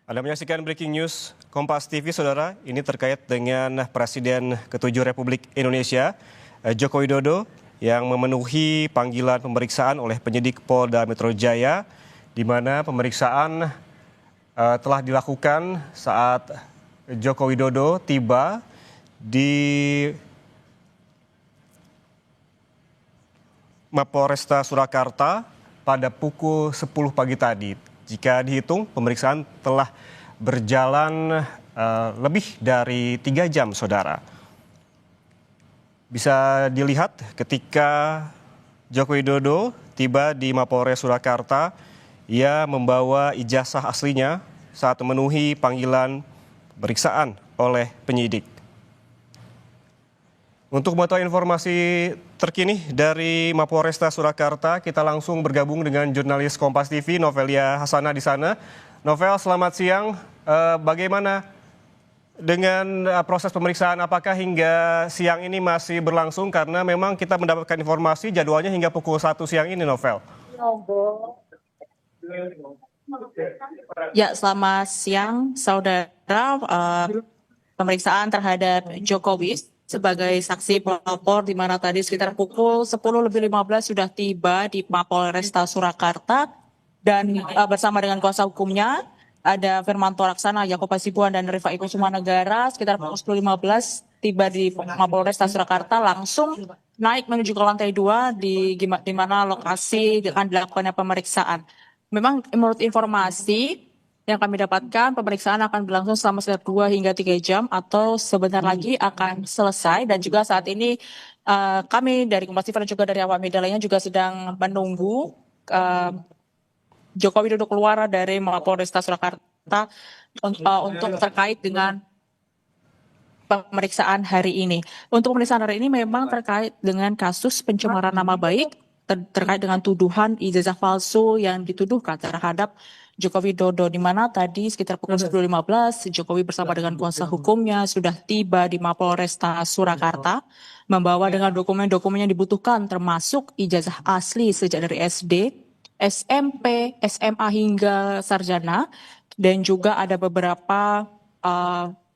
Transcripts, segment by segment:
Anda menyaksikan Breaking News Kompas TV, Saudara. Ini terkait dengan Presiden ke-7 Republik Indonesia, Joko Widodo, yang memenuhi panggilan pemeriksaan oleh penyidik Polda Metro Jaya, di mana pemeriksaan telah dilakukan saat Joko Widodo tiba di Mapolresta Surakarta pada pukul 10 pagi tadi. Jika dihitung, pemeriksaan telah berjalan lebih dari 3 jam, Saudara. Bisa dilihat ketika Joko Widodo tiba di Mapolres Surakarta, ia membawa ijazah aslinya saat memenuhi panggilan pemeriksaan oleh penyidik. Untuk mengetahui informasi terkini dari Mapolresta Surakarta, kita langsung bergabung dengan jurnalis Kompas TV, Novelia Hasanah di sana. Novel, selamat siang. Bagaimana dengan proses pemeriksaan? Apakah hingga siang ini masih berlangsung? Karena memang kita mendapatkan informasi jadwalnya hingga pukul 1 siang ini, Novel. Ya, selamat siang, saudara. Pemeriksaan terhadap Jokowi sebagai saksi pelapor, di mana tadi sekitar pukul 10:15 sudah tiba di Mapolresta Surakarta dan bersama dengan kuasa hukumnya ada Firmanto Raksana, Yaakob Hasibuan, dan Rifai Kusumanegara. Sekitar pukul 10:15 tiba di Mapolresta Surakarta, langsung naik menuju ke lantai 2 di mana lokasi akan dilakukannya pemeriksaan. Memang menurut informasi yang kami dapatkan, pemeriksaan akan berlangsung selama sekitar 2 hingga 3 jam atau sebentar lagi akan selesai. Dan juga saat ini kami dari Kompas TV dan juga dari awak media lainnya juga sedang menunggu Joko Widodo keluar dari Mapolresta Surakarta untuk terkait dengan pemeriksaan hari ini. Untuk pemeriksaan hari ini memang terkait dengan kasus pencemaran nama baik, terkait dengan tuduhan ijazah palsu yang dituduhkan terhadap Joko Widodo, di mana tadi sekitar pukul 10:15 Jokowi bersama dengan kuasa hukumnya sudah tiba di Mapolresta Surakarta, membawa dengan dokumen-dokumen yang dibutuhkan termasuk ijazah asli sejak dari SD, SMP, SMA hingga sarjana, dan juga ada beberapa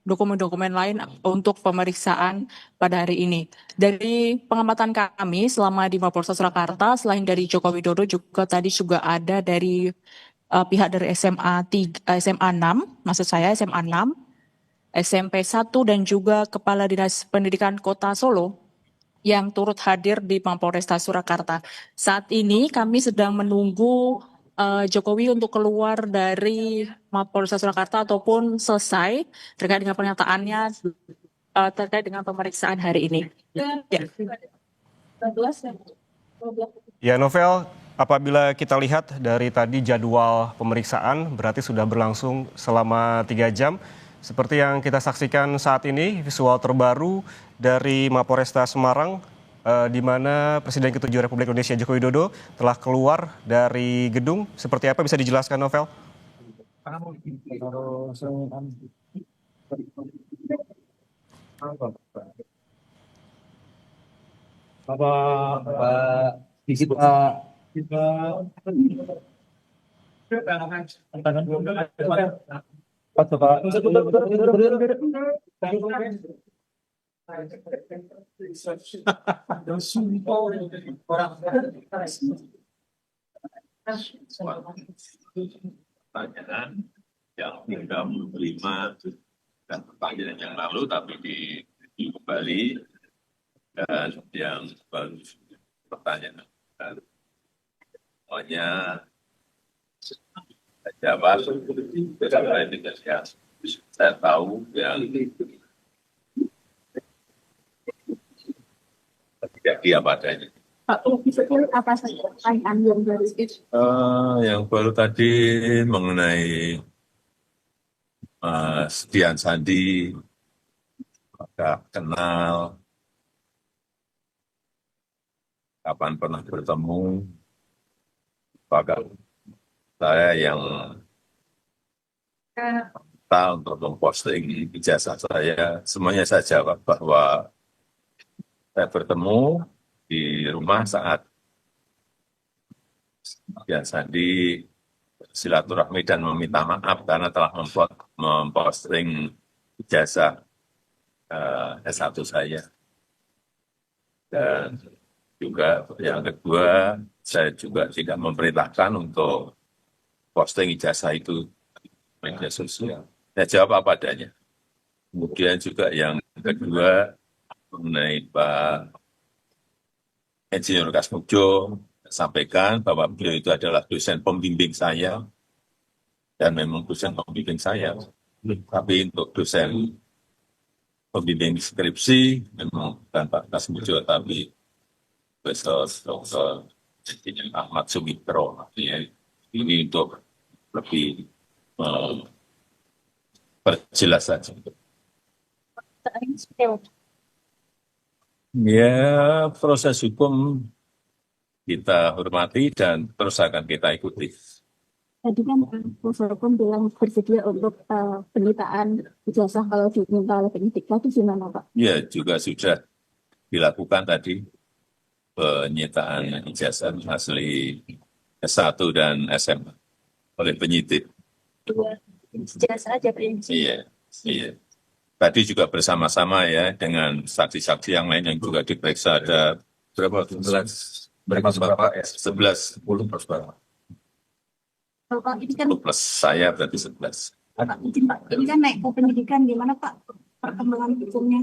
dokumen-dokumen lain untuk pemeriksaan pada hari ini. Dari pengamatan kami selama di Mapolresta Surakarta, selain dari Joko Widodo juga tadi juga ada dari pihak dari SMA 6, maksud saya SMA 6, SMP 1, dan juga Kepala Dinas Pendidikan Kota Solo yang turut hadir di Mapolresta Surakarta. Saat ini kami sedang menunggu Jokowi untuk keluar dari Mapolresta Surakarta ataupun selesai terkait dengan pernyataannya terkait dengan pemeriksaan hari ini. Ya, Novel, apabila kita lihat dari tadi jadwal pemeriksaan berarti sudah berlangsung selama 3 jam. Seperti yang kita saksikan saat ini, visual terbaru dari Mapolresta Semarang, di mana Presiden ke-7 Republik Indonesia Joko Widodo telah keluar dari gedung. Seperti apa, bisa dijelaskan, Novel? Pertanyaan yang sudah menerima dan pertanyaan yang lalu tapi di kembali, dan yang baru pertanyaan semuanya jawab sampai dengan yang saya tahu yang terjadi apa adanya. Pak, bisa apa saja pertanyaan yang baru itu? Yang baru tadi mengenai Mas Dian Sandi, apakah kenal, kapan pernah bertemu, apakah saya yang minta untuk memposting ijazah saya. Semuanya saya jawab bahwa saya bertemu di rumah saat Dian Sandi silaturahmi dan meminta maaf karena telah memposting ijazah S1 saya. Dan juga yang kedua, saya juga tidak memerintahkan untuk posting ijazah itu di media sosial. Saya jawab apa adanya. Kemudian juga yang kedua, mengenai Pak Insinyur Kasmujo, sampaikan bahwa beliau itu adalah dosen pembimbing saya, dan memang dosen pembimbing saya. Tapi untuk dosen pembimbing skripsi, memang bukan Pak Kasmujo, tapi Profesor Dr. Ahmad Sumitro. Ini untuk lebih perjelas saja. Ya, proses hukum kita hormati dan terus akan kita ikuti. Tadi kan Kuasa Hukum bilang bersedia untuk penyitaan ijazah kalau diminta oleh penyidik. Itu gimana Pak? Ya, juga sudah dilakukan tadi penyitaan ijazah asli S1 dan SMA oleh penyidik. Dua ijazah aja Pak. Iya, iya. Tadi juga bersama-sama ya dengan saksi-saksi yang lain yang juga diperiksa ada berapa? 11. Berapa? 11. 10 plus berapa? Pak, ini kan 10 plus saya berarti 11. Pak, izin Pak, ini kan naik ke penyidikan, gimana Pak perkembangan hukumnya?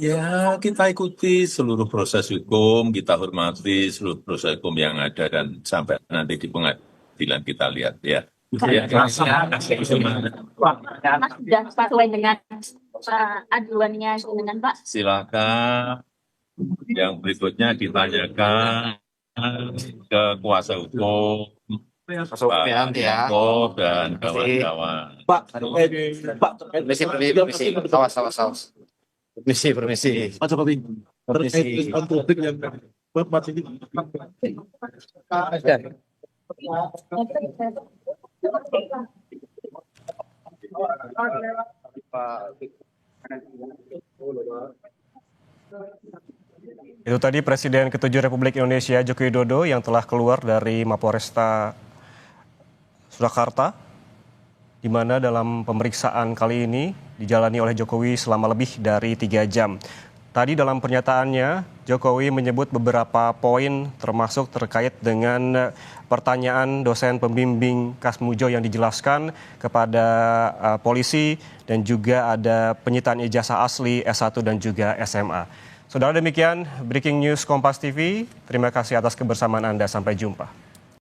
Ya, kita ikuti seluruh proses hukum, kita hormati seluruh proses hukum yang ada dan sampai nanti di pengadilan kita lihat ya. Mas sudah sesuai dengan aduannya dengan Pak? Silakan yang berikutnya ditanyakan ke kuasa hukum, Pak Menko dan kawan-kawan. Pak, permisi. Awas. Permisi. Pak Jokowi, terkait konflik yang masih di. Itu tadi Presiden ke-7 Republik Indonesia Joko Widodo yang telah keluar dari Mapolresta Surakarta, di mana dalam pemeriksaan kali ini dijalani oleh Jokowi selama lebih dari 3 jam. Tadi dalam pernyataannya, Jokowi menyebut beberapa poin termasuk terkait dengan pertanyaan dosen pembimbing Kasmujo yang dijelaskan kepada polisi dan juga ada penyitaan ijazah asli S1 dan juga SMA. Saudara, demikian Breaking News Kompas TV. Terima kasih atas kebersamaan Anda. Sampai jumpa.